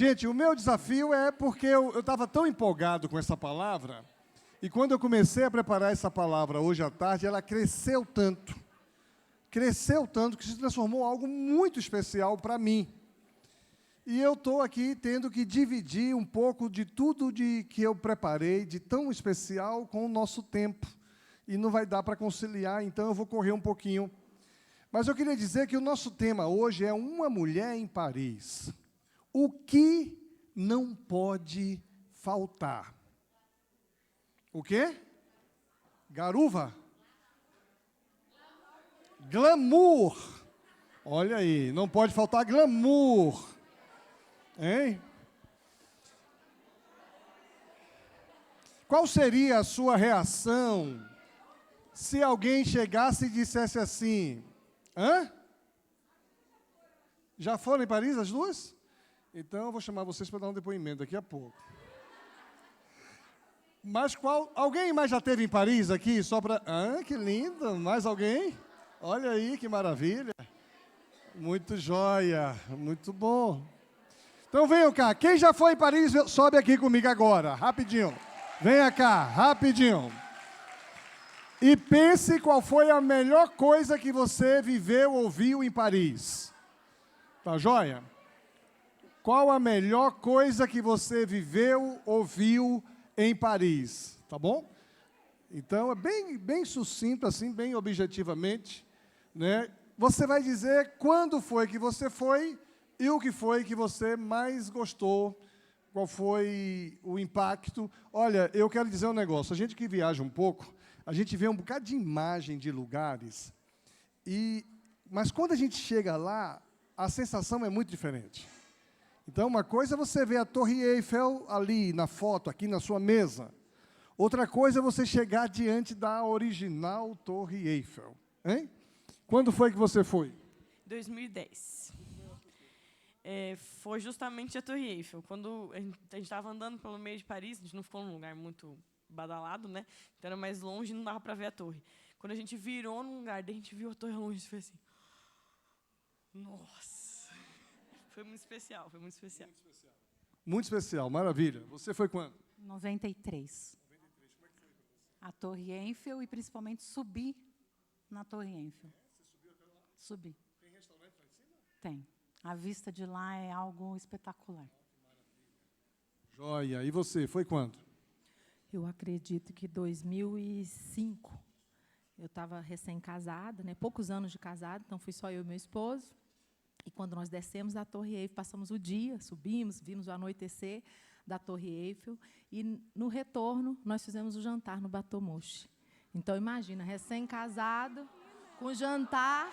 Gente, o meu desafio é porque eu estava tão empolgado com essa palavra, e quando eu comecei a preparar essa palavra hoje à tarde, ela cresceu tanto que se transformou em algo muito especial para mim. E eu estou aqui tendo que dividir um pouco de tudo que eu preparei, de tão especial, com o nosso tempo. E não vai dar para conciliar, então eu vou correr um pouquinho. Mas eu queria dizer que o nosso tema hoje é uma mulher em Paris. O que não pode faltar? O quê? Garuva? Glamour. Olha aí, não pode faltar glamour. Hein? Qual seria a sua reação se alguém chegasse e dissesse assim, hã? Já foram em Paris as duas? Então eu vou chamar vocês para dar um depoimento daqui a pouco. Mas alguém mais já esteve em Paris aqui? Só para... Ah, que lindo! Mais alguém? Olha aí, que maravilha! Muito joia, muito bom. Então venham cá, quem já foi em Paris, sobe aqui comigo agora, rapidinho. Venha cá, rapidinho. E pense qual foi a melhor coisa que você viveu ou viu em Paris. Tá joia? Qual a melhor coisa que você viveu ou viu em Paris? Tá bom? Então, é bem sucinto, assim, bem objetivamente, né? Você vai dizer quando foi que você foi e o que foi que você mais gostou, qual foi o impacto. Olha, eu quero dizer um negócio, a gente que viaja um pouco, a gente vê um bocado de imagem de lugares, mas quando a gente chega lá, a sensação é muito diferente. Então, uma coisa é você ver a Torre Eiffel ali na foto, aqui na sua mesa. Outra coisa é você chegar diante da original Torre Eiffel. Hein? Quando foi que você foi? 2010. Foi justamente a Torre Eiffel. Quando a gente estava andando pelo meio de Paris, a gente não ficou num lugar muito badalado, né? Então era mais longe e não dava para ver a torre. Quando a gente virou num lugar, daí a gente viu a torre longe e foi assim... Nossa! Foi muito especial, foi muito especial. Muito especial, maravilha. Você foi quando? 93. Como é que foi para você? A Torre Eiffel e principalmente subir na Torre Eiffel. Você subiu até lá? Subi. Tem restaurante lá em cima? Tem. A vista de lá é algo espetacular. Que maravilha. Joia. E você, foi quando? Eu acredito que 2005. Eu estava recém-casada, né? Poucos anos de casada, então fui só eu e meu esposo. E quando nós descemos da Torre Eiffel, passamos o dia, subimos, vimos o anoitecer da Torre Eiffel, e no retorno nós fizemos o jantar no Bateau Mouche. Então imagina, recém-casado, com jantar,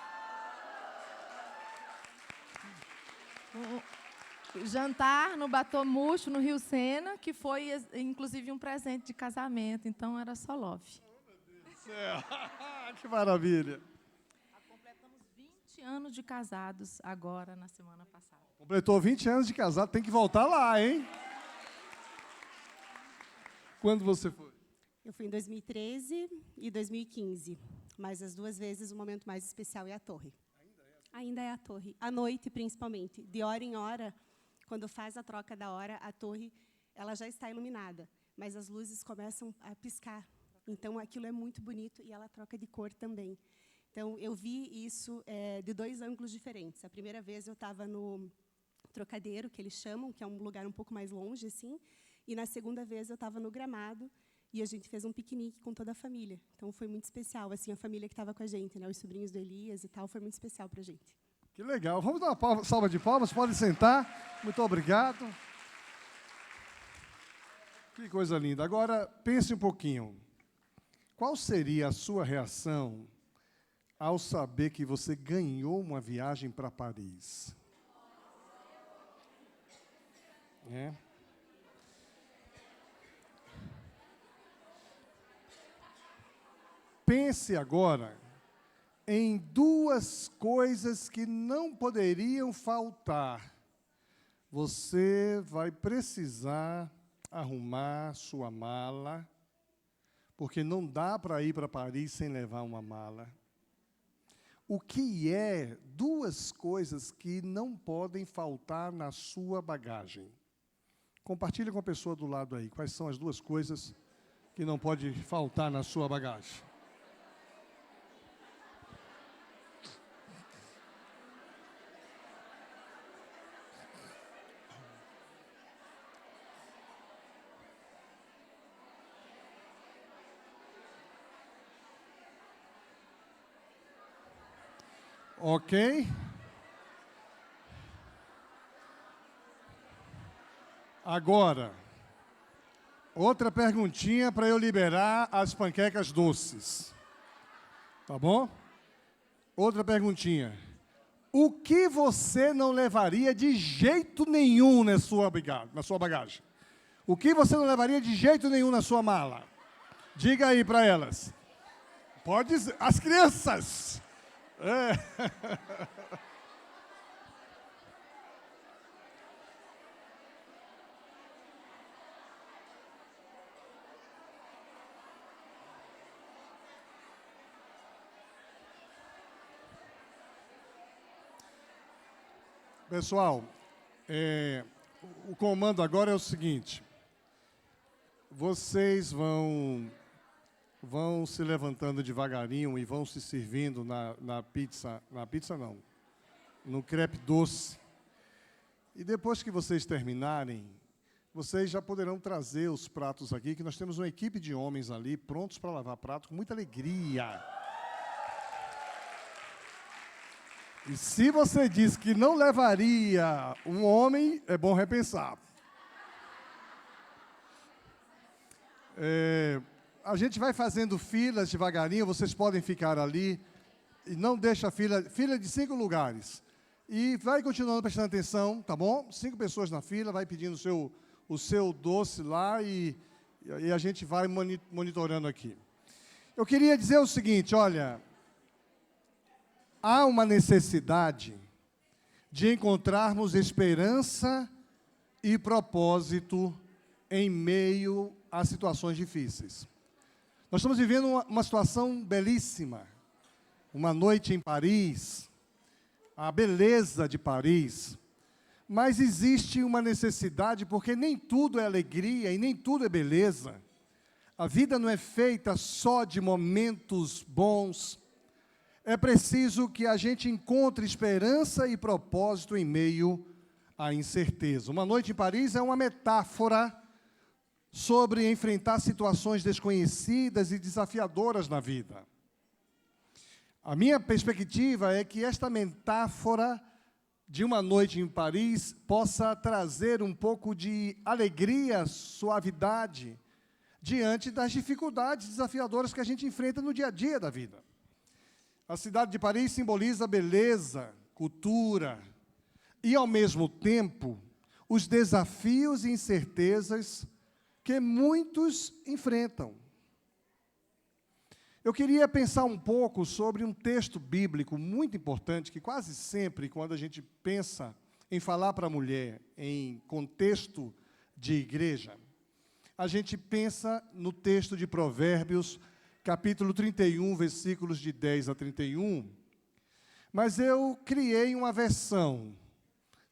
no Bateau Mouche, no Rio Sena, que foi inclusive um presente de casamento, então era só love. Oh, meu Deus do céu! Que maravilha! Completamos 20 anos de casados agora, na semana passada. Completou 20 anos de casado, tem que voltar lá, hein? Quando você foi? Eu fui em 2013 e 2015, mas as duas vezes o momento mais especial é a torre. Ainda é a torre. À noite, principalmente. De hora em hora, quando faz a troca da hora, a torre ela já está iluminada, mas as luzes começam a piscar. Então, aquilo é muito bonito e ela troca de cor também. Então, eu vi isso de dois ângulos diferentes. A primeira vez eu estava no Trocadeiro, que eles chamam, que é um lugar um pouco mais longe, assim, e na segunda vez eu estava no Gramado, e a gente fez um piquenique com toda a família. Então, foi muito especial, assim, a família que estava com a gente, né, os sobrinhos do Elias e tal, foi muito especial para a gente. Que legal. Vamos dar uma salva de palmas, podem sentar. Muito obrigado. Que coisa linda. Agora, pense um pouquinho. Qual seria a sua reação ao saber que você ganhou uma viagem para Paris? É. Pense agora em duas coisas que não poderiam faltar. Você vai precisar arrumar sua mala, porque não dá para ir para Paris sem levar uma mala. o que é duas coisas que não podem faltar na sua bagagem. Compartilhe com a pessoa do lado aí, quais são as duas coisas que não pode faltar na sua bagagem. Ok? Agora, outra perguntinha para eu liberar as panquecas doces. Tá bom? Outra perguntinha. O que você não levaria de jeito nenhum na sua bagagem? O que você não levaria de jeito nenhum na sua mala? Diga aí para elas. Pode dizer. As crianças! Pessoal, o comando agora é o seguinte. Vocês vão se levantando devagarinho e vão se servindo na pizza não, no crepe doce. E depois que vocês terminarem, vocês já poderão trazer os pratos aqui, que nós temos uma equipe de homens ali, prontos para lavar prato, com muita alegria. E se você diz que não levaria um homem, é bom repensar. A gente vai fazendo filas devagarinho, vocês podem ficar ali, e não deixa a fila de 5 lugares. E vai continuando prestando atenção, tá bom? 5 pessoas na fila, vai pedindo o seu doce lá e a gente vai monitorando aqui. Eu queria dizer o seguinte, olha, há uma necessidade de encontrarmos esperança e propósito em meio a situações difíceis. Nós estamos vivendo uma situação belíssima, uma noite em Paris, a beleza de Paris, mas existe uma necessidade, porque nem tudo é alegria e nem tudo é beleza. A vida não é feita só de momentos bons. É preciso que a gente encontre esperança e propósito em meio à incerteza. Uma noite em Paris é uma metáfora sobre enfrentar situações desconhecidas e desafiadoras na vida. A minha perspectiva é que esta metáfora de uma noite em Paris possa trazer um pouco de alegria, suavidade, diante das dificuldades desafiadoras que a gente enfrenta no dia a dia da vida. A cidade de Paris simboliza beleza, cultura e, ao mesmo tempo, os desafios e incertezas que muitos enfrentam. Eu queria pensar um pouco sobre um texto bíblico muito importante, que quase sempre, quando a gente pensa em falar para a mulher em contexto de igreja, a gente pensa no texto de Provérbios, capítulo 31, versículos de 10 a 31, mas eu criei uma versão.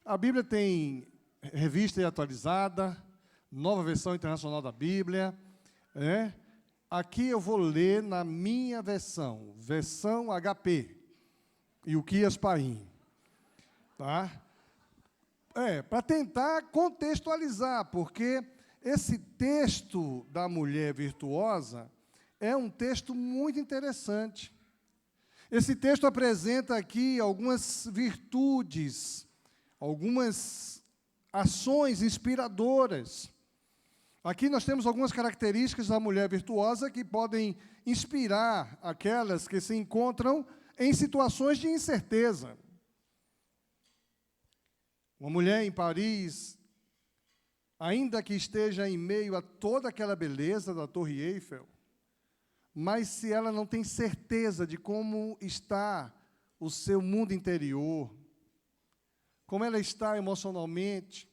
A Bíblia tem revista e atualizada, nova versão internacional da Bíblia, né? Aqui eu vou ler na minha versão HP, e o Quias Paim, tá? Para tentar contextualizar, porque esse texto da mulher virtuosa é um texto muito interessante. Esse texto apresenta aqui algumas virtudes, algumas ações inspiradoras. Aqui nós temos algumas características da mulher virtuosa que podem inspirar aquelas que se encontram em situações de incerteza. Uma mulher em Paris, ainda que esteja em meio a toda aquela beleza da Torre Eiffel, mas se ela não tem certeza de como está o seu mundo interior, como ela está emocionalmente,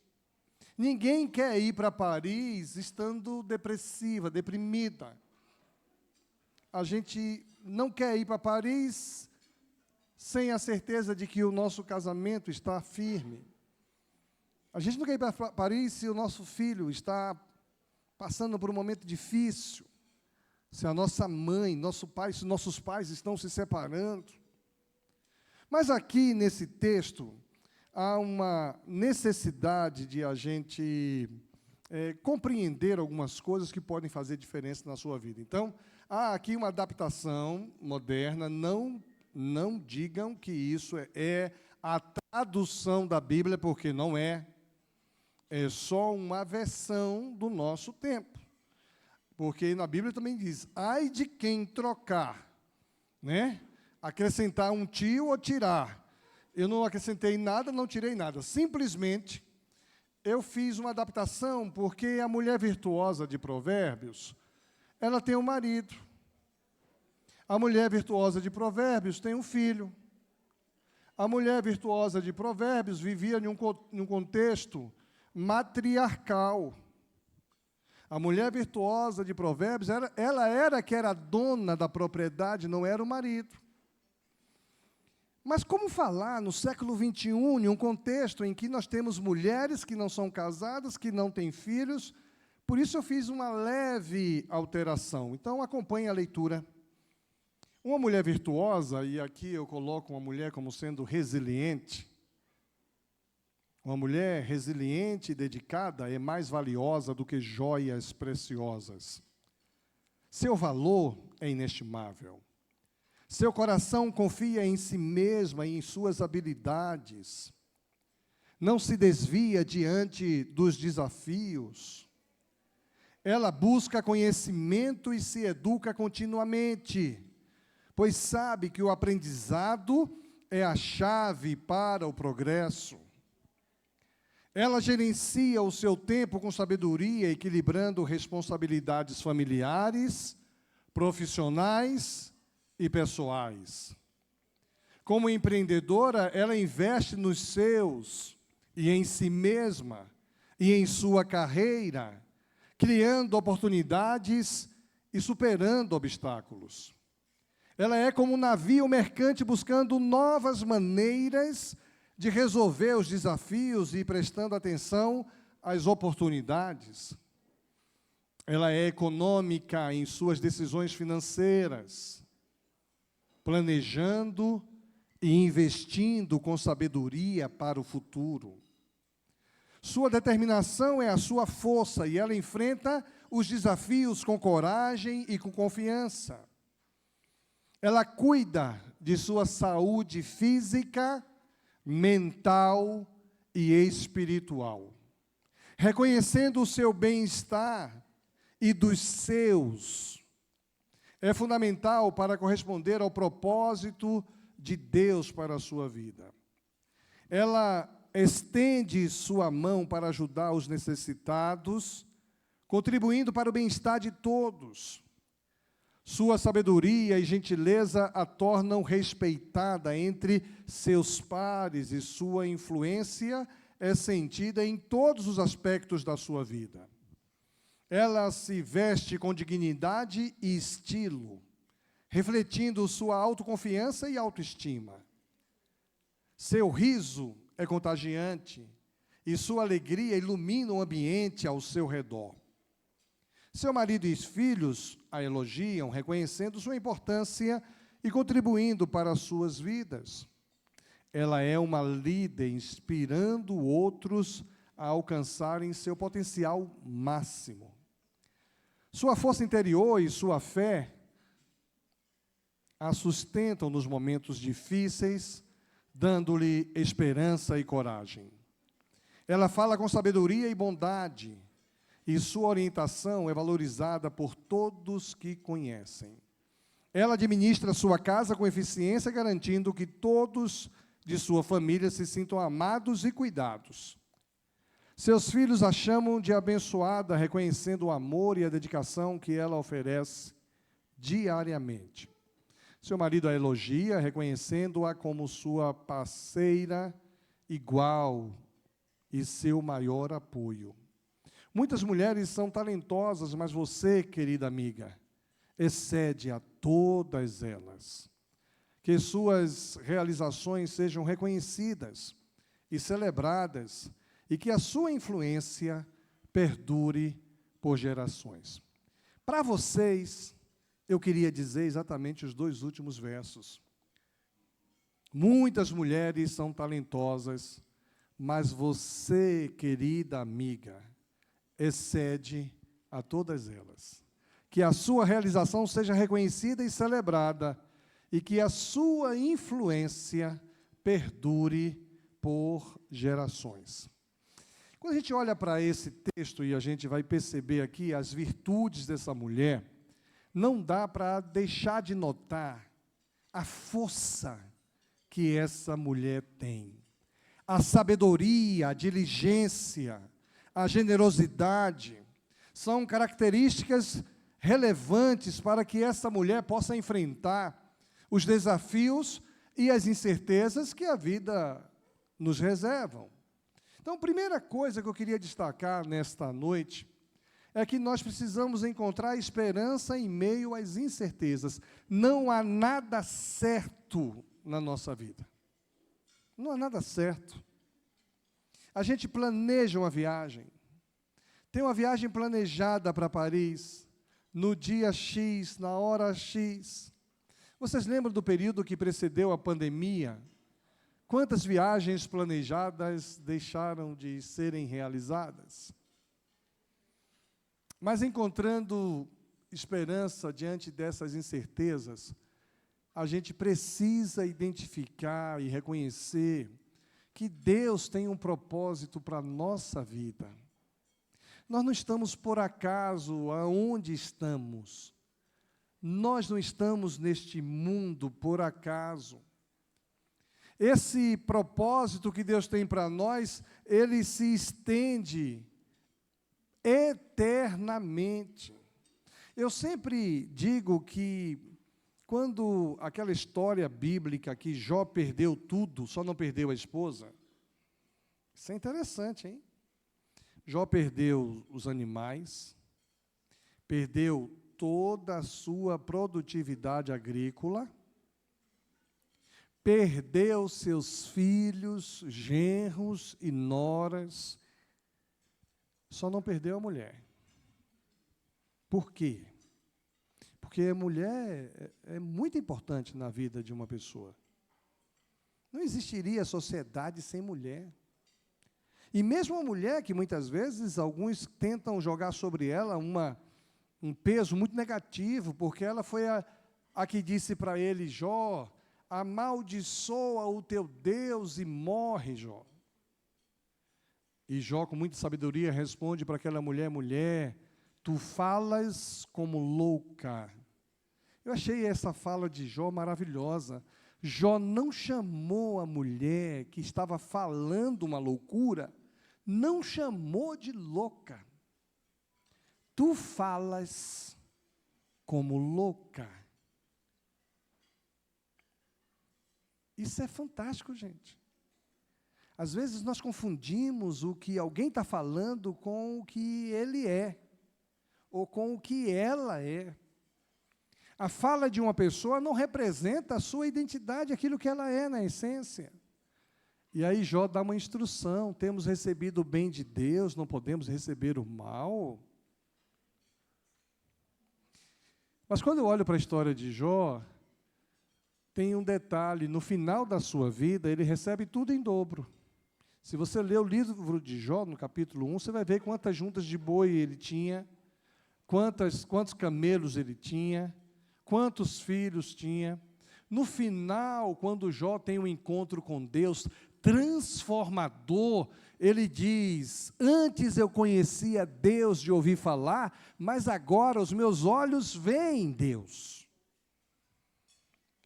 ninguém quer ir para Paris estando depressiva, deprimida. A gente não quer ir para Paris sem a certeza de que o nosso casamento está firme. A gente não quer ir para Paris se o nosso filho está passando por um momento difícil, se a nossa mãe, nosso pai, se nossos pais estão se separando. Mas aqui, nesse texto, há uma necessidade de a gente compreender algumas coisas que podem fazer diferença na sua vida. Então, há aqui uma adaptação moderna, não digam que isso é a tradução da Bíblia, porque não é. É só uma versão do nosso tempo. Porque na Bíblia também diz, ai de quem trocar, né? Acrescentar um tio ou tirar. Eu não acrescentei nada, não tirei nada. Simplesmente, eu fiz uma adaptação, porque a mulher virtuosa de Provérbios, ela tem um marido. A mulher virtuosa de Provérbios tem um filho. A mulher virtuosa de Provérbios vivia num contexto matriarcal. A mulher virtuosa de Provérbios, ela era que era dona da propriedade, não era o marido. Mas como falar no século XXI, em um contexto em que nós temos mulheres que não são casadas, que não têm filhos? Por isso eu fiz uma leve alteração. Então, acompanhe a leitura. Uma mulher virtuosa, e aqui eu coloco uma mulher como sendo resiliente. Uma mulher resiliente e dedicada é mais valiosa do que joias preciosas. Seu valor é inestimável. Seu coração confia em si mesma e em suas habilidades. Não se desvia diante dos desafios. Ela busca conhecimento e se educa continuamente, pois sabe que o aprendizado é a chave para o progresso. Ela gerencia o seu tempo com sabedoria, equilibrando responsabilidades familiares, profissionais e pessoais. Como empreendedora, ela investe nos seus e em si mesma e em sua carreira, criando oportunidades e superando obstáculos. Ela é como um navio mercante buscando novas maneiras de resolver os desafios e prestando atenção às oportunidades. Ela é econômica em suas decisões financeiras, planejando e investindo com sabedoria para o futuro. Sua determinação é a sua força e ela enfrenta os desafios com coragem e com confiança. Ela cuida de sua saúde física, mental e espiritual, reconhecendo o seu bem-estar e dos seus. É fundamental para corresponder ao propósito de Deus para a sua vida. Ela estende sua mão para ajudar os necessitados, contribuindo para o bem-estar de todos. Sua sabedoria e gentileza a tornam respeitada entre seus pares e sua influência é sentida em todos os aspectos da sua vida. Ela se veste com dignidade e estilo, refletindo sua autoconfiança e autoestima. Seu riso é contagiante e sua alegria ilumina o ambiente ao seu redor. Seu marido e os filhos a elogiam, reconhecendo sua importância e contribuindo para as suas vidas. Ela é uma líder, inspirando outros a alcançarem seu potencial máximo. Sua força interior e sua fé a sustentam nos momentos difíceis, dando-lhe esperança e coragem. Ela fala com sabedoria e bondade, e sua orientação é valorizada por todos que conhecem. Ela administra sua casa com eficiência, garantindo que todos de sua família se sintam amados e cuidados. Seus filhos a chamam de abençoada, reconhecendo o amor e a dedicação que ela oferece diariamente. Seu marido a elogia, reconhecendo-a como sua parceira igual e seu maior apoio. Muitas mulheres são talentosas, mas você, querida amiga, excede a todas elas. que suas realizações sejam reconhecidas e celebradas, e que a sua influência perdure por gerações. Para vocês, eu queria dizer exatamente os 2 últimos versos. Muitas mulheres são talentosas, mas você, querida amiga, excede a todas elas. Que a sua realização seja reconhecida e celebrada, e que a sua influência perdure por gerações. Quando a gente olha para esse texto e a gente vai perceber aqui as virtudes dessa mulher, não dá para deixar de notar a força que essa mulher tem. A sabedoria, a diligência, a generosidade são características relevantes para que essa mulher possa enfrentar os desafios e as incertezas que a vida nos reservam. Então, a primeira coisa que eu queria destacar nesta noite é que nós precisamos encontrar esperança em meio às incertezas. Não há nada certo na nossa vida. Não há nada certo. A gente planeja uma viagem. Tem uma viagem planejada para Paris, no dia X, na hora X. Vocês lembram do período que precedeu a pandemia? Quantas viagens planejadas deixaram de serem realizadas? Mas encontrando esperança diante dessas incertezas, a gente precisa identificar e reconhecer que Deus tem um propósito para a nossa vida. Nós não estamos por acaso aonde estamos. Nós não estamos neste mundo por acaso. Esse propósito que Deus tem para nós, ele se estende eternamente. Eu sempre digo que, quando aquela história bíblica que Jó perdeu tudo, só não perdeu a esposa, isso é interessante, hein? Jó perdeu os animais, perdeu toda a sua produtividade agrícola, perdeu seus filhos, genros e noras, só não perdeu a mulher. Por quê? Porque a mulher é muito importante na vida de uma pessoa. Não existiria sociedade sem mulher. E mesmo a mulher, que muitas vezes alguns tentam jogar sobre ela um peso muito negativo, porque ela foi a que disse para ele, Jó, amaldiçoa o teu Deus e morre, Jó. E Jó, com muita sabedoria, responde para aquela mulher, mulher, tu falas como louca. Eu achei essa fala de Jó maravilhosa. Jó não chamou a mulher que estava falando uma loucura, não chamou de louca. Tu falas como louca. Isso é fantástico, gente. Às vezes nós confundimos o que alguém está falando com o que ele é, ou com o que ela é. A fala de uma pessoa não representa a sua identidade, aquilo que ela é na essência. E aí Jó dá uma instrução, temos recebido o bem de Deus, não podemos receber o mal. Mas quando eu olho para a história de Jó, tem um detalhe, no final da sua vida, ele recebe tudo em dobro. Se você ler o livro de Jó, no capítulo 1, você vai ver quantas juntas de boi ele tinha, quantos camelos ele tinha, quantos filhos tinha. No final, quando Jó tem um encontro com Deus transformador, ele diz, antes eu conhecia Deus de ouvir falar, mas agora os meus olhos veem Deus.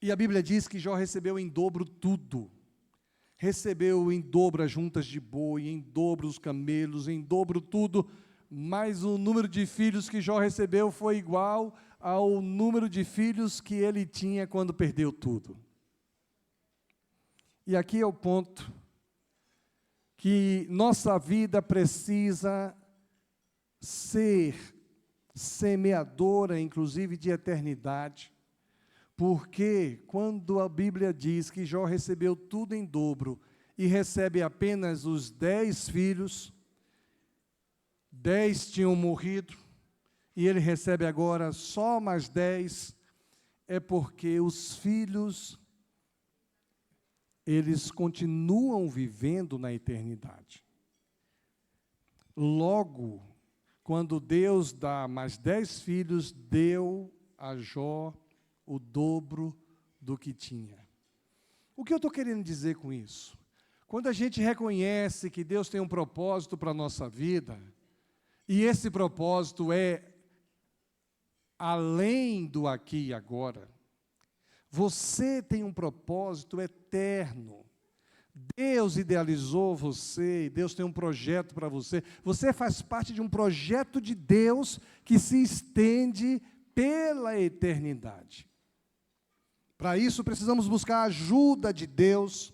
E a Bíblia diz que Jó recebeu em dobro tudo. Recebeu em dobro as juntas de boi, em dobro os camelos, em dobro tudo, mas o número de filhos que Jó recebeu foi igual ao número de filhos que ele tinha quando perdeu tudo. E aqui é o ponto que nossa vida precisa ser semeadora, inclusive de eternidade, Porque quando a Bíblia diz que Jó recebeu tudo em dobro e recebe apenas os 10 filhos, 10 tinham morrido, e ele recebe agora só mais 10, é porque os filhos, eles continuam vivendo na eternidade. Logo, quando Deus dá mais 10 filhos, deu a Jó o dobro do que tinha. O que eu estou querendo dizer com isso? Quando a gente reconhece que Deus tem um propósito para a nossa vida, e esse propósito é além do aqui e agora, você tem um propósito eterno. Deus idealizou você, Deus tem um projeto para você. Você faz parte de um projeto de Deus que se estende pela eternidade. Para isso, precisamos buscar a ajuda de Deus,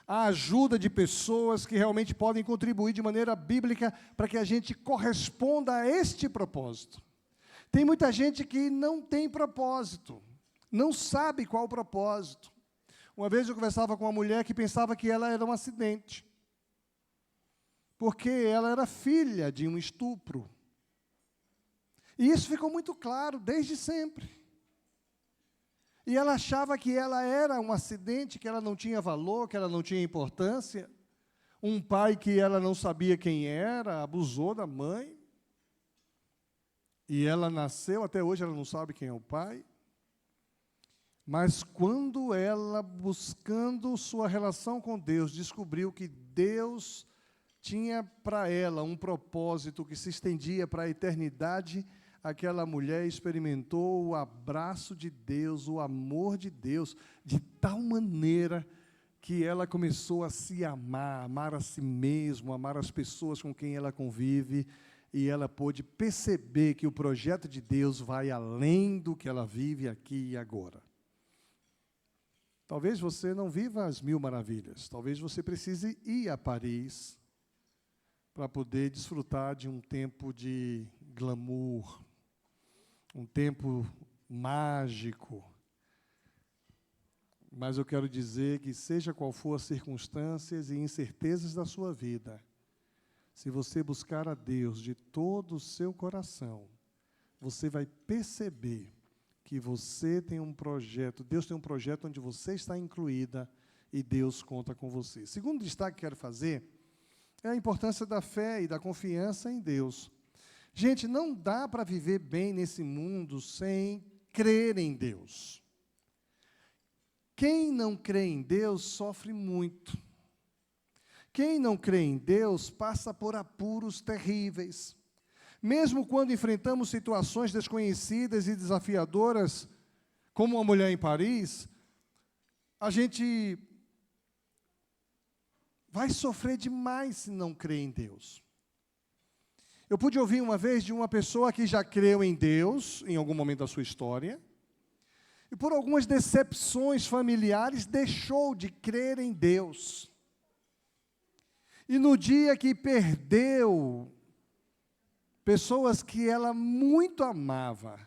a ajuda de pessoas que realmente podem contribuir de maneira bíblica para que a gente corresponda a este propósito. Tem muita gente que não tem propósito, não sabe qual o propósito. Uma vez eu conversava com uma mulher que pensava que ela era um acidente, porque ela era filha de um estupro. E isso ficou muito claro desde sempre. E ela achava que ela era um acidente, que ela não tinha valor, que ela não tinha importância. Um pai que ela não sabia quem era, abusou da mãe. E ela nasceu, até hoje ela não sabe quem é o pai. Mas quando ela, buscando sua relação com Deus, descobriu que Deus tinha para ela um propósito que se estendia para a eternidade, aquela mulher experimentou o abraço de Deus, o amor de Deus, de tal maneira que ela começou a se amar, amar a si mesma, amar as pessoas com quem ela convive, e ela pôde perceber que o projeto de Deus vai além do que ela vive aqui e agora. Talvez você não viva as 1000 maravilhas, talvez você precise ir a Paris para poder desfrutar de um tempo de glamour, um tempo mágico. Mas eu quero dizer que, seja qual for as circunstâncias e incertezas da sua vida, se você buscar a Deus de todo o seu coração, você vai perceber que você tem um projeto, Deus tem um projeto onde você está incluída e Deus conta com você. Segundo destaque que quero fazer é a importância da fé e da confiança em Deus. Gente, não dá para viver bem nesse mundo sem crer em Deus. Quem não crê em Deus sofre muito. Quem não crê em Deus passa por apuros terríveis. Mesmo quando enfrentamos situações desconhecidas e desafiadoras, como uma mulher em Paris, a gente vai sofrer demais se não crer em Deus. Eu pude ouvir uma vez de uma pessoa que já creu em Deus, em algum momento da sua história, e por algumas decepções familiares deixou de crer em Deus. E no dia que perdeu pessoas que ela muito amava,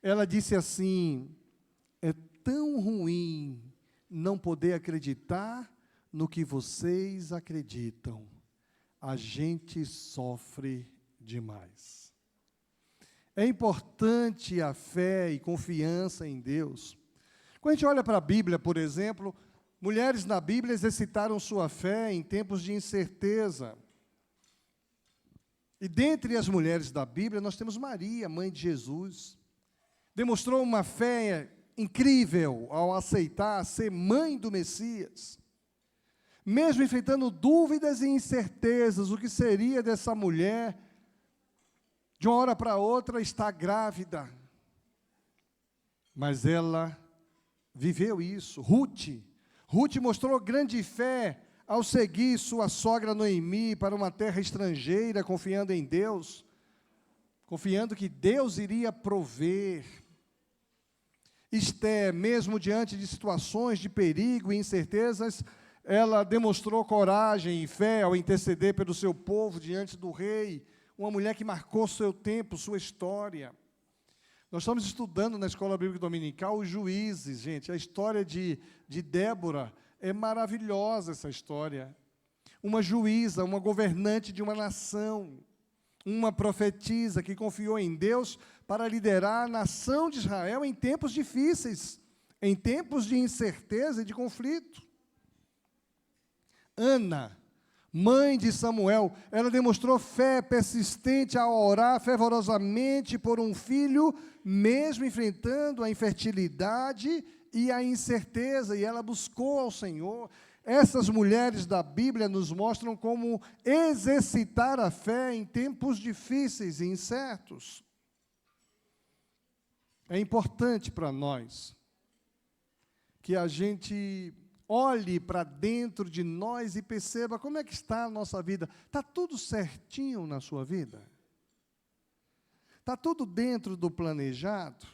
ela disse assim: é tão ruim não poder acreditar no que vocês acreditam. A gente sofre demais. É importante a fé e confiança em Deus. Quando a gente olha para a Bíblia, por exemplo, mulheres na Bíblia exercitaram sua fé em tempos de incerteza. E dentre as mulheres da Bíblia, nós temos Maria, mãe de Jesus. Demonstrou uma fé incrível ao aceitar ser mãe do Messias. Mesmo enfrentando dúvidas e incertezas, o que seria dessa mulher, de uma hora para outra, está grávida. Mas ela viveu isso. Ruth mostrou grande fé ao seguir sua sogra Noemi para uma terra estrangeira, confiando em Deus, confiando que Deus iria prover. Esther, mesmo diante de situações de perigo e incertezas, ela demonstrou coragem e fé ao interceder pelo seu povo diante do rei, uma mulher que marcou seu tempo, sua história. Nós estamos estudando na Escola Bíblica Dominical os juízes, gente. A história de Débora é maravilhosa, essa história. Uma juíza, uma governante de uma nação, uma profetisa que confiou em Deus para liderar a nação de Israel em tempos difíceis, em tempos de incerteza e de conflito. Ana, mãe de Samuel, ela demonstrou fé persistente ao orar fervorosamente por um filho, mesmo enfrentando a infertilidade e a incerteza, e ela buscou ao Senhor. Essas mulheres da Bíblia nos mostram como exercitar a fé em tempos difíceis e incertos. É importante para nós que a gente olhe para dentro de nós e perceba como é que está a nossa vida. Está tudo certinho na sua vida? Está tudo dentro do planejado?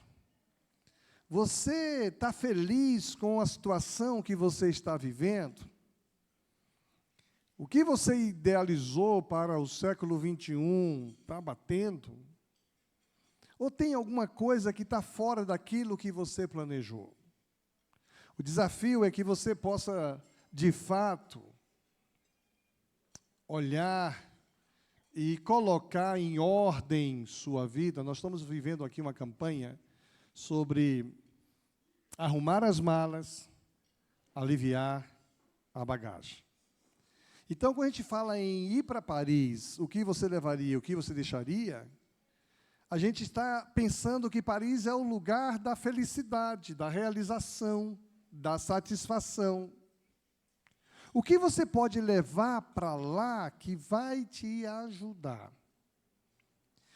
Você está feliz com a situação que você está vivendo? O que você idealizou para o século XXI está batendo? Ou tem alguma coisa que está fora daquilo que você planejou? O desafio é que você possa, de fato, olhar e colocar em ordem sua vida. Nós estamos vivendo aqui uma campanha sobre arrumar as malas, aliviar a bagagem. Então, quando a gente fala em ir para Paris, o que você levaria, o que você deixaria, a gente está pensando que Paris é o lugar da felicidade, da realização, da satisfação. O que você pode levar para lá que vai te ajudar?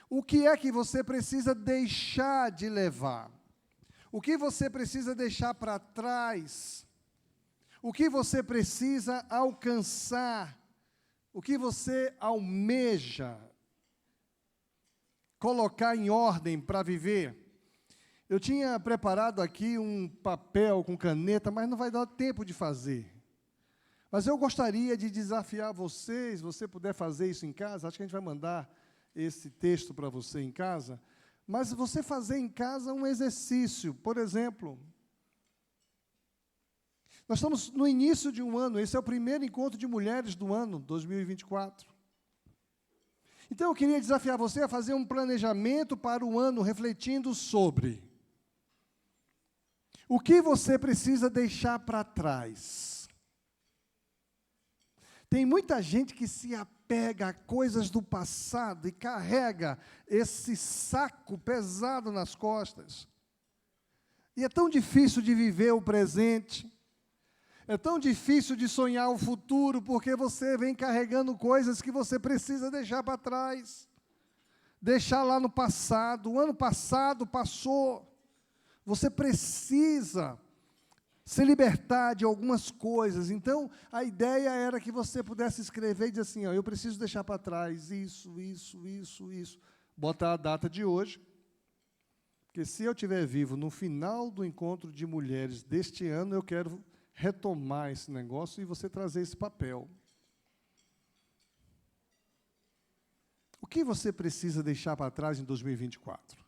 O que é que você precisa deixar de levar? O que você precisa deixar para trás? O que você precisa alcançar? O que você almeja colocar em ordem para viver? Eu tinha preparado aqui um papel com caneta, mas não vai dar tempo de fazer. Mas eu gostaria de desafiar vocês, se você puder fazer isso em casa, acho que a gente vai mandar esse texto para você em casa, mas você fazer em casa um exercício. Por exemplo, nós estamos no início de um ano, esse é o primeiro encontro de mulheres do ano, 2024. Então eu queria desafiar você a fazer um planejamento para o ano, refletindo sobre o que você precisa deixar para trás. Tem muita gente que se apega a coisas do passado e carrega esse saco pesado nas costas. E é tão difícil de viver o presente, é tão difícil de sonhar o futuro, porque você vem carregando coisas que você precisa deixar para trás, deixar lá no passado. O ano passado passou, você precisa se libertar de algumas coisas. Então, a ideia era que você pudesse escrever e dizer assim, ó, eu preciso deixar para trás isso. Botar a data de hoje, porque se eu estiver vivo no final do encontro de mulheres deste ano, eu quero retomar esse negócio e você trazer esse papel. O que você precisa deixar para trás em 2024?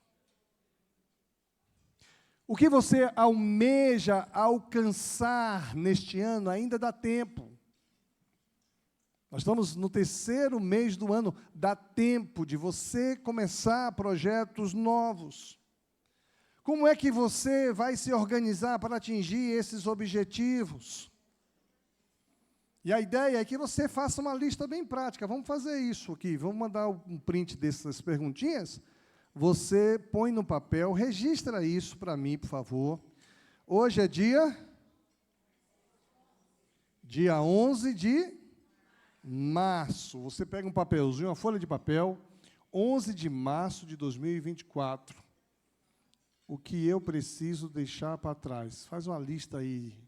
O que você almeja alcançar neste ano, ainda dá tempo. Nós estamos no 3º mês do ano, dá tempo de você começar projetos novos. Como é que você vai se organizar para atingir esses objetivos? E a ideia é que você faça uma lista bem prática. Vamos fazer isso aqui, vamos mandar um print dessas perguntinhas. Você põe no papel, registra isso para mim, por favor. Hoje é dia 11 de março. Você pega um papelzinho, uma folha de papel, 11 de março de 2024. O que eu preciso deixar para trás? Faz uma lista aí.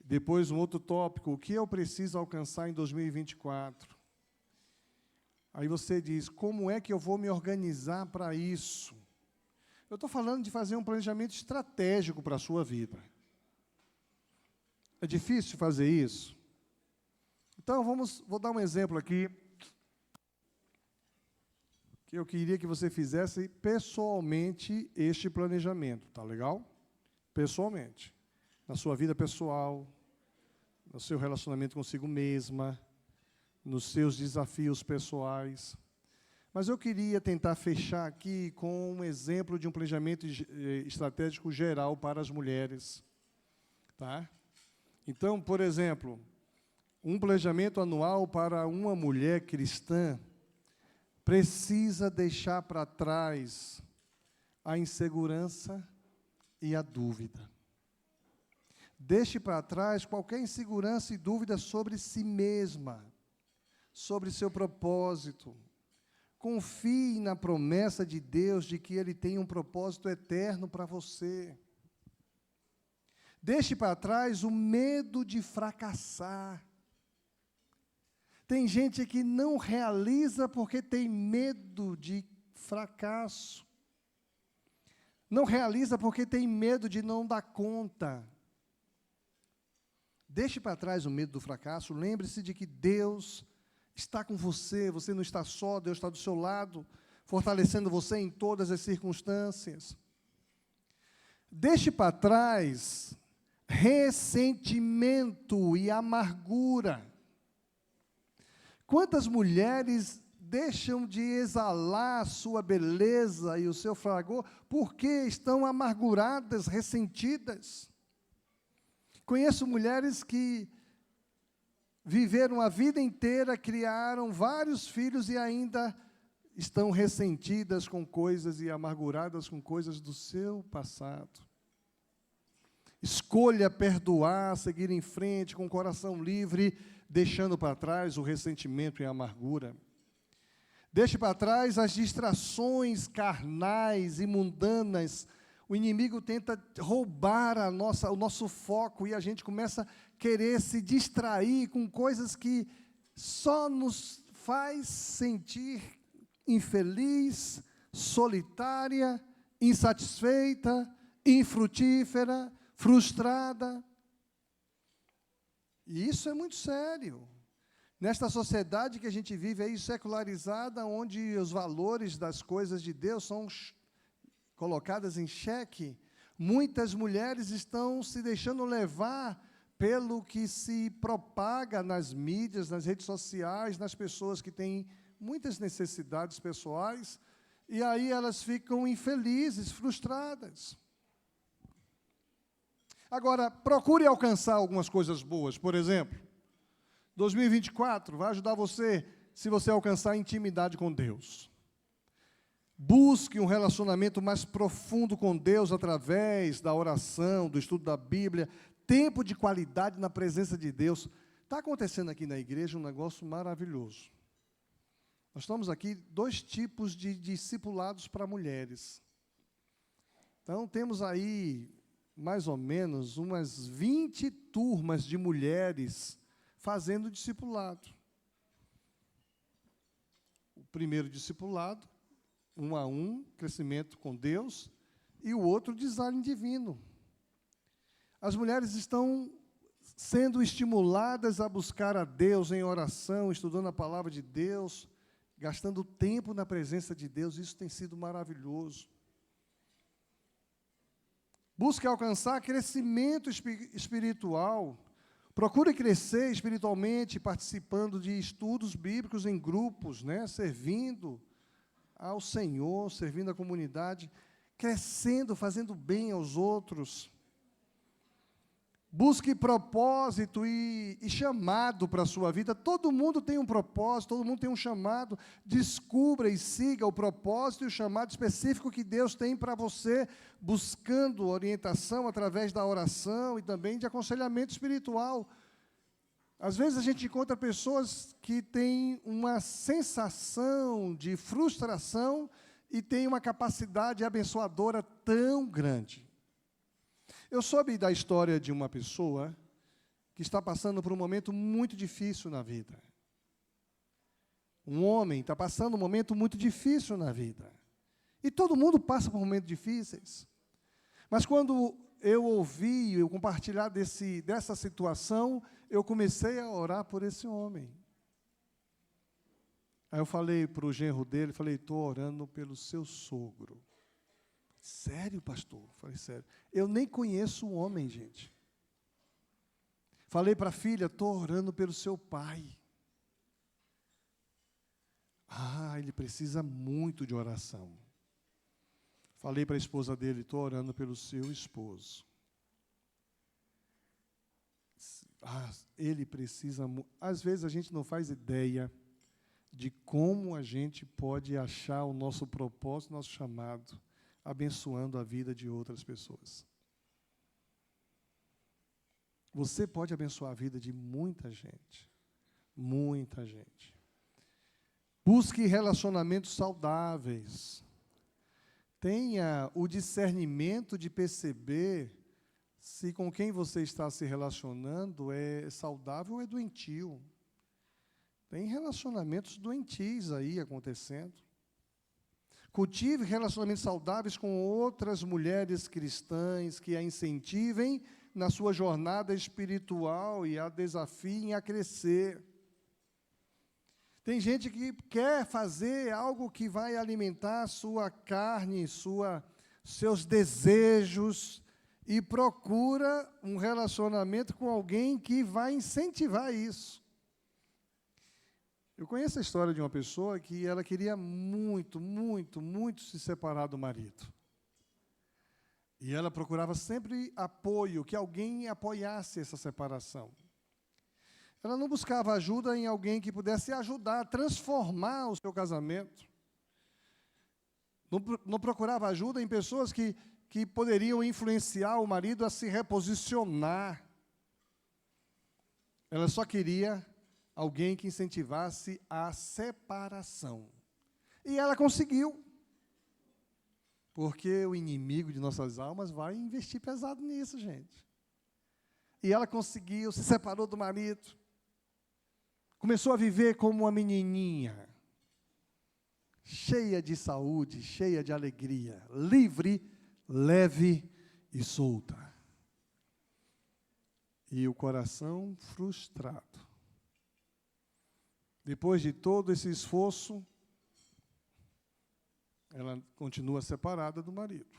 Depois, um outro tópico, o que eu preciso alcançar em 2024? Aí você diz, como é que eu vou me organizar para isso? Eu estou falando de fazer um planejamento estratégico para a sua vida. É difícil fazer isso? Então, vou dar um exemplo aqui, que eu queria que você fizesse pessoalmente este planejamento, tá legal? Pessoalmente. Na sua vida pessoal, no seu relacionamento consigo mesma, nos seus desafios pessoais. Mas eu queria tentar fechar aqui com um exemplo de um planejamento estratégico geral para as mulheres. Tá? Então, por exemplo, um planejamento anual para uma mulher cristã precisa deixar para trás a insegurança e a dúvida. Deixe para trás qualquer insegurança e dúvida sobre si mesma, sobre seu propósito. Confie na promessa de Deus de que Ele tem um propósito eterno para você. Deixe para trás o medo de fracassar. Tem gente que não realiza porque tem medo de fracasso. Não realiza porque tem medo de não dar conta. Deixe para trás o medo do fracasso. Lembre-se de que Deus está com você. Você não está só, Deus está do seu lado, fortalecendo você em todas as circunstâncias. Deixe para trás ressentimento e amargura. Quantas mulheres deixam de exalar a sua beleza e o seu fragor porque estão amarguradas, ressentidas? Conheço mulheres que viveram a vida inteira, criaram vários filhos e ainda estão ressentidas com coisas e amarguradas com coisas do seu passado. Escolha perdoar, seguir em frente com o coração livre, deixando para trás o ressentimento e a amargura. Deixe para trás as distrações carnais e mundanas. O inimigo tenta roubar o nosso foco e a gente começa a querer se distrair com coisas que só nos faz sentir infeliz, solitária, insatisfeita, infrutífera, frustrada. E isso é muito sério. Nesta sociedade que a gente vive aí, secularizada, onde os valores das coisas de Deus são colocadas em xeque, muitas mulheres estão se deixando levar pelo que se propaga nas mídias, nas redes sociais, nas pessoas que têm muitas necessidades pessoais, e aí elas ficam infelizes, frustradas. Agora, procure alcançar algumas coisas boas. Por exemplo, 2024 vai ajudar você se você alcançar intimidade com Deus. Busque um relacionamento mais profundo com Deus através da oração, do estudo da Bíblia, tempo de qualidade na presença de Deus. Está acontecendo aqui na igreja um negócio maravilhoso. Nós estamos aqui 2 tipos de discipulados para mulheres. Então, temos aí mais ou menos umas 20 turmas de mulheres fazendo discipulado. O primeiro discipulado, 1 a 1, crescimento com Deus, e o outro, design divino. As mulheres estão sendo estimuladas a buscar a Deus em oração, estudando a palavra de Deus, gastando tempo na presença de Deus. Isso tem sido maravilhoso. Busque alcançar crescimento espiritual. Procure crescer espiritualmente, participando de estudos bíblicos em grupos, né? Servindo ao Senhor, servindo a comunidade, crescendo, fazendo bem aos outros. Busque propósito e chamado para a sua vida. Todo mundo tem um propósito, todo mundo tem um chamado. Descubra e siga o propósito e o chamado específico que Deus tem para você, buscando orientação através da oração e também de aconselhamento espiritual. Às vezes a gente encontra pessoas que têm uma sensação de frustração e têm uma capacidade abençoadora tão grande. Eu soube da história de uma pessoa que está passando por um momento muito difícil na vida. Um homem está passando um momento muito difícil na vida. E todo mundo passa por momentos difíceis. Mas quando eu ouvi, eu compartilhar dessa situação, eu comecei a orar por esse homem. Aí eu falei para o genro dele, falei, estou orando pelo seu sogro. Sério, pastor? Falei, sério. Eu nem conheço o homem, gente. Falei para a filha, estou orando pelo seu pai. Ah, ele precisa muito de oração. Falei para a esposa dele, estou orando pelo seu esposo. Ah, ele precisa muito. Às vezes a gente não faz ideia de como a gente pode achar o nosso propósito, nosso chamado, abençoando a vida de outras pessoas. Você pode abençoar a vida de muita gente. Muita gente. Busque relacionamentos saudáveis. Tenha o discernimento de perceber se com quem você está se relacionando é saudável ou é doentio. Tem relacionamentos doentios aí acontecendo. Cultive relacionamentos saudáveis com outras mulheres cristãs que a incentivem na sua jornada espiritual e a desafiem a crescer. Tem gente que quer fazer algo que vai alimentar sua carne, seus desejos, e procura um relacionamento com alguém que vai incentivar isso. Eu conheço a história de uma pessoa que ela queria muito, muito, muito se separar do marido. E ela procurava sempre apoio, que alguém apoiasse essa separação. Ela não buscava ajuda em alguém que pudesse ajudar a transformar o seu casamento. Não procurava ajuda em pessoas que poderiam influenciar o marido a se reposicionar. Ela só queria alguém que incentivasse a separação. E ela conseguiu. Porque o inimigo de nossas almas vai investir pesado nisso, gente. E ela conseguiu, se separou do marido. Começou a viver como uma menininha. Cheia de saúde, cheia de alegria. Livre, leve e solta. E o coração frustrado. Depois de todo esse esforço, ela continua separada do marido.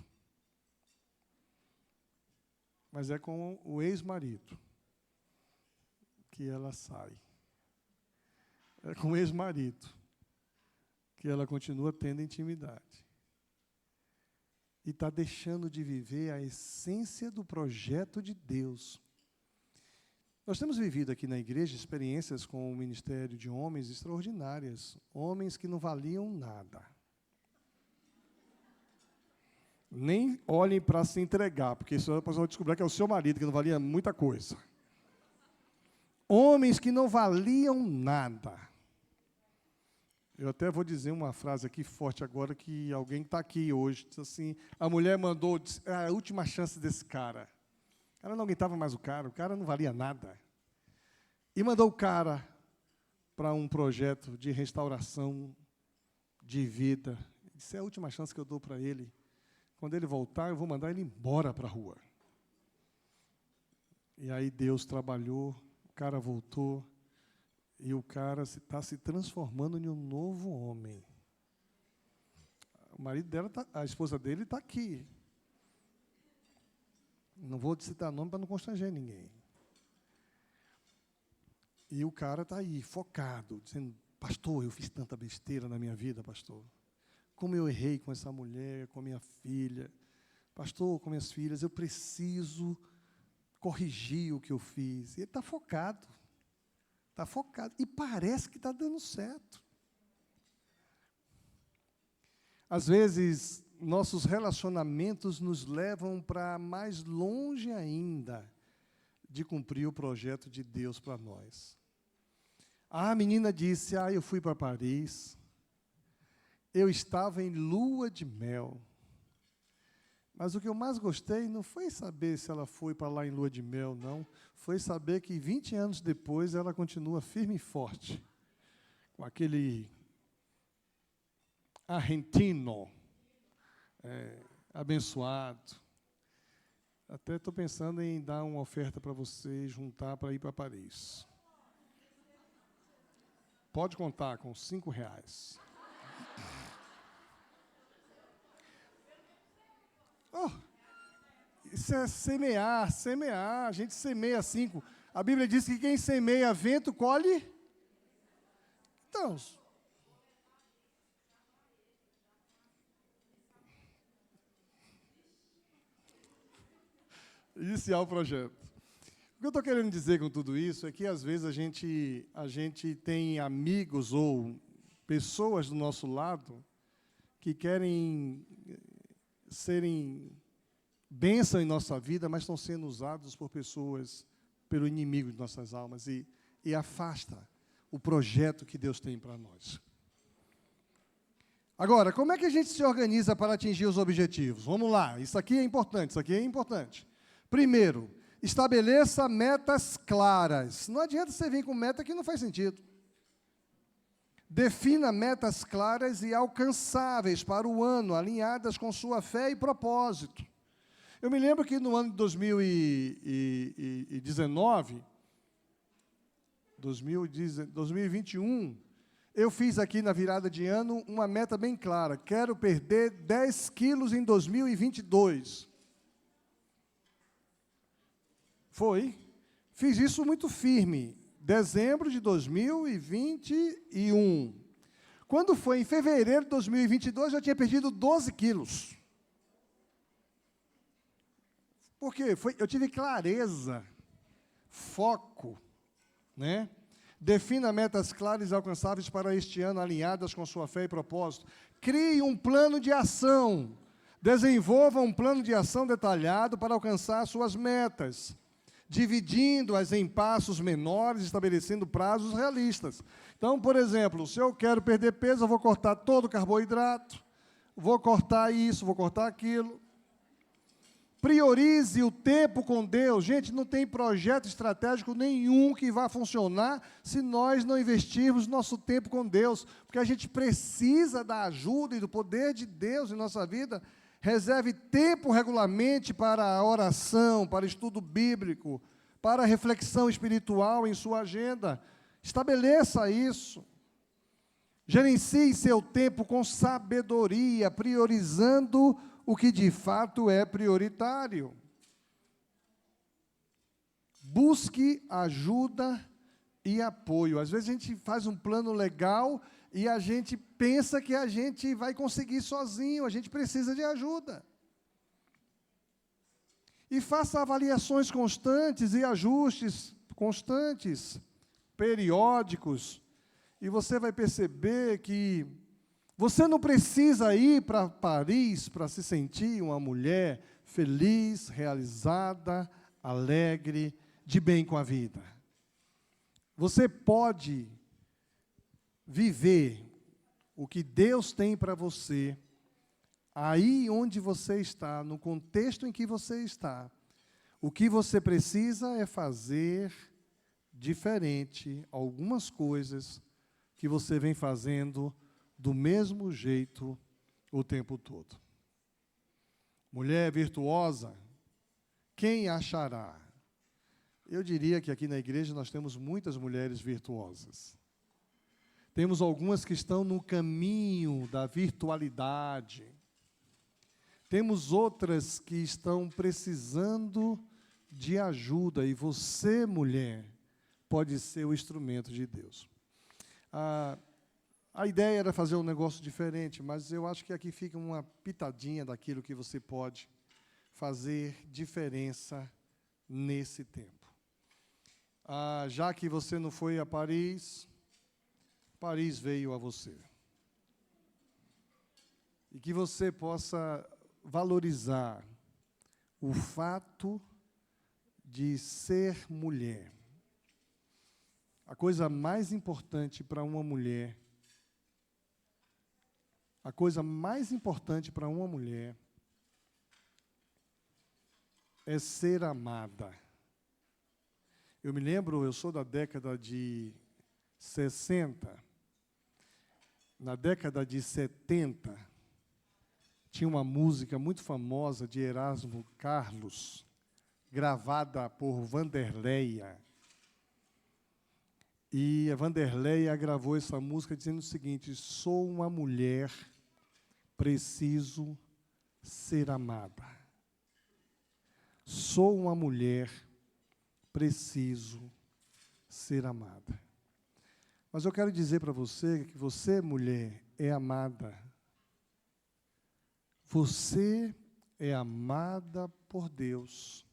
Mas é com o ex-marido que ela sai. É com o ex-marido que ela continua tendo intimidade. E está deixando de viver a essência do projeto de Deus. Nós temos vivido aqui na igreja experiências com o ministério de homens extraordinárias. Homens que não valiam nada. Nem olhem para se entregar, porque isso a pessoa vai descobrir que é o seu marido, que não valia muita coisa. Homens que não valiam nada. Eu até vou dizer uma frase aqui forte agora, que alguém que está aqui hoje, diz assim, a mulher mandou, disse, a última chance desse cara. Ela não aguentava mais o cara não valia nada. E mandou o cara para um projeto de restauração de vida. Disse, é a última chance que eu dou para ele. Quando ele voltar, eu vou mandar ele embora para a rua. E aí Deus trabalhou, o cara voltou, e o cara está se transformando em um novo homem. O marido dela, a esposa dele está aqui. Não vou citar nome para não constranger ninguém. E o cara está aí, focado, dizendo, pastor, eu fiz tanta besteira na minha vida, pastor. Como eu errei com essa mulher, com a minha filha. Pastor, com minhas filhas, eu preciso corrigir o que eu fiz. E ele está focado. Está focado. E parece que está dando certo. Às vezes, nossos relacionamentos nos levam para mais longe ainda de cumprir o projeto de Deus para nós. A menina disse, eu fui para Paris, eu estava em lua de mel, mas o que eu mais gostei não foi saber se ela foi para lá em lua de mel, não, foi saber que 20 anos depois ela continua firme e forte, com aquele argentino, abençoado. Até estou pensando em dar uma oferta para você juntar para ir para Paris. Pode contar com R$5. Oh, isso é semear. A gente semeia 5. A Bíblia diz que quem semeia vento, colhe. Então, iniciar o projeto. O que eu estou querendo dizer com tudo isso é que, às vezes, a gente tem amigos ou pessoas do nosso lado que querem serem bênção em nossa vida, mas estão sendo usados por pessoas, pelo inimigo de nossas almas, e afasta o projeto que Deus tem para nós. Agora, como é que a gente se organiza para atingir os objetivos? Vamos lá, isso aqui é importante. Primeiro, estabeleça metas claras. Não adianta você vir com meta que não faz sentido. Defina metas claras e alcançáveis para o ano, alinhadas com sua fé e propósito. Eu me lembro que no ano de 2021, eu fiz aqui na virada de ano uma meta bem clara. Quero perder 10 quilos em 2022. Fiz isso muito firme. Dezembro de 2021. Quando foi em fevereiro de 2022, eu tinha perdido 12 quilos. Por quê? Eu tive clareza, foco, né? Defina metas claras e alcançáveis para este ano, alinhadas com sua fé e propósito. Crie um plano de ação. Desenvolva um plano de ação detalhado para alcançar suas metas, dividindo-as em passos menores, estabelecendo prazos realistas. Então, por exemplo, se eu quero perder peso, eu vou cortar todo o carboidrato, vou cortar isso, vou cortar aquilo. Priorize o tempo com Deus. Gente, não tem projeto estratégico nenhum que vá funcionar se nós não investirmos nosso tempo com Deus, porque a gente precisa da ajuda e do poder de Deus em nossa vida. Reserve tempo regularmente para a oração, para estudo bíblico, para a reflexão espiritual em sua agenda. Estabeleça isso. Gerencie seu tempo com sabedoria, priorizando o que de fato é prioritário. Busque ajuda e apoio. Às vezes a gente faz um plano legal e a gente pensa que a gente vai conseguir sozinho, a gente precisa de ajuda. E faça avaliações constantes e ajustes constantes, periódicos, e você vai perceber que você não precisa ir para Paris para se sentir uma mulher feliz, realizada, alegre, de bem com a vida. Você pode viver o que Deus tem para você, aí onde você está, no contexto em que você está. O que você precisa é fazer diferente algumas coisas que você vem fazendo do mesmo jeito o tempo todo. Mulher virtuosa, quem achará? Eu diria que aqui na igreja nós temos muitas mulheres virtuosas. Temos algumas que estão no caminho da virtualidade. Temos outras que estão precisando de ajuda, e você, mulher, pode ser o instrumento de Deus. A ideia era fazer um negócio diferente, mas eu acho que aqui fica uma pitadinha daquilo que você pode fazer diferença nesse tempo. Já que você não foi a Paris, Paris veio a você. E que você possa valorizar o fato de ser mulher. A coisa mais importante para uma mulher, é ser amada. Eu me lembro, eu sou da década de 60. Na década de 70, tinha uma música muito famosa de Erasmo Carlos, gravada por Vanderleia. E a Vanderleia gravou essa música dizendo o seguinte: sou uma mulher, preciso ser amada. Sou uma mulher, preciso ser amada. Mas eu quero dizer para você que você, mulher, é amada. Você é amada por Deus.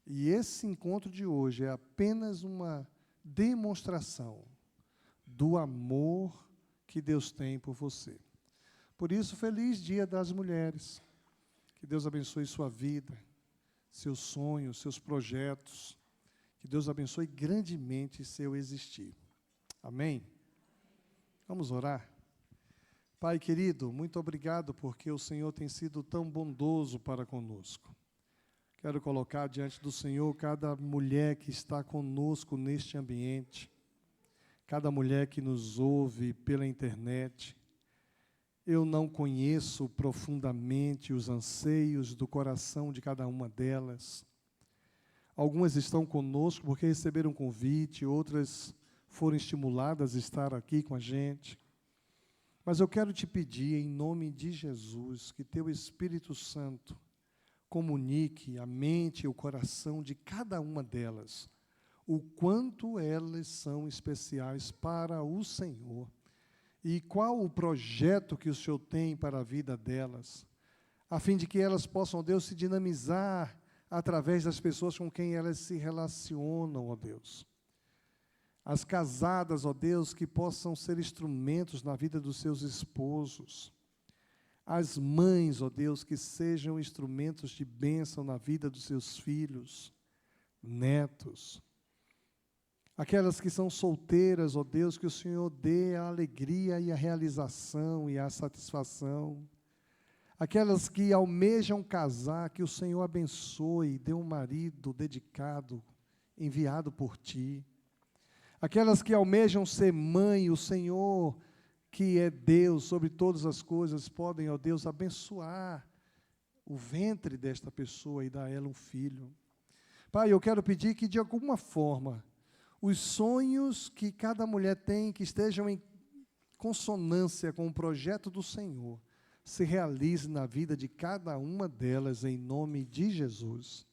E esse encontro de hoje é apenas uma demonstração do amor que Deus tem por você. Por isso, feliz Dia das Mulheres. Que Deus abençoe sua vida, seus sonhos, seus projetos. Que Deus abençoe grandemente seu existir. Amém? Vamos orar? Pai querido, muito obrigado porque o Senhor tem sido tão bondoso para conosco. Quero colocar diante do Senhor cada mulher que está conosco neste ambiente, cada mulher que nos ouve pela internet. Eu não conheço profundamente os anseios do coração de cada uma delas. Algumas estão conosco porque receberam convite, outras foram estimuladas a estar aqui com a gente. Mas eu quero te pedir, em nome de Jesus, que teu Espírito Santo comunique a mente e o coração de cada uma delas, o quanto elas são especiais para o Senhor e qual o projeto que o Senhor tem para a vida delas, a fim de que elas possam, ó Deus, se dinamizar através das pessoas com quem elas se relacionam, ó Deus. As casadas, ó Deus, que possam ser instrumentos na vida dos seus esposos. As mães, ó Deus, que sejam instrumentos de bênção na vida dos seus filhos, netos. Aquelas que são solteiras, ó Deus, que o Senhor dê a alegria e a realização e a satisfação. Aquelas que almejam casar, que o Senhor abençoe e dê um marido dedicado, enviado por Ti. Aquelas que almejam ser mãe, o Senhor, que é Deus sobre todas as coisas, podem, ó Deus, abençoar o ventre desta pessoa e dar a ela um filho. Pai, eu quero pedir que, de alguma forma, os sonhos que cada mulher tem, que estejam em consonância com o projeto do Senhor, se realize na vida de cada uma delas, em nome de Jesus.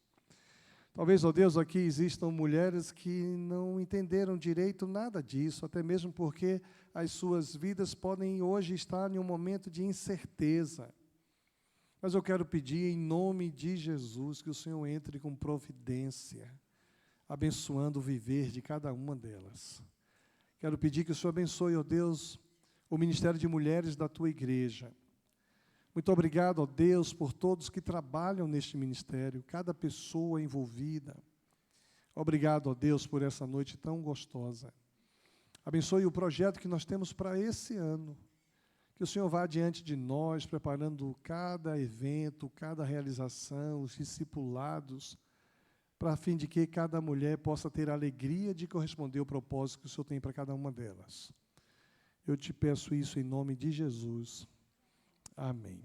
Talvez, ó Deus, aqui existam mulheres que não entenderam direito nada disso, até mesmo porque as suas vidas podem hoje estar em um momento de incerteza. Mas eu quero pedir, em nome de Jesus, que o Senhor entre com providência, abençoando o viver de cada uma delas. Quero pedir que o Senhor abençoe, ó Deus, o ministério de mulheres da Tua igreja. Muito obrigado, ó Deus, por todos que trabalham neste ministério, cada pessoa envolvida. Obrigado, ó Deus, por essa noite tão gostosa. Abençoe o projeto que nós temos para esse ano. Que o Senhor vá diante de nós, preparando cada evento, cada realização, os discipulados, para a fim de que cada mulher possa ter a alegria de corresponder ao propósito que o Senhor tem para cada uma delas. Eu te peço isso em nome de Jesus. Amém.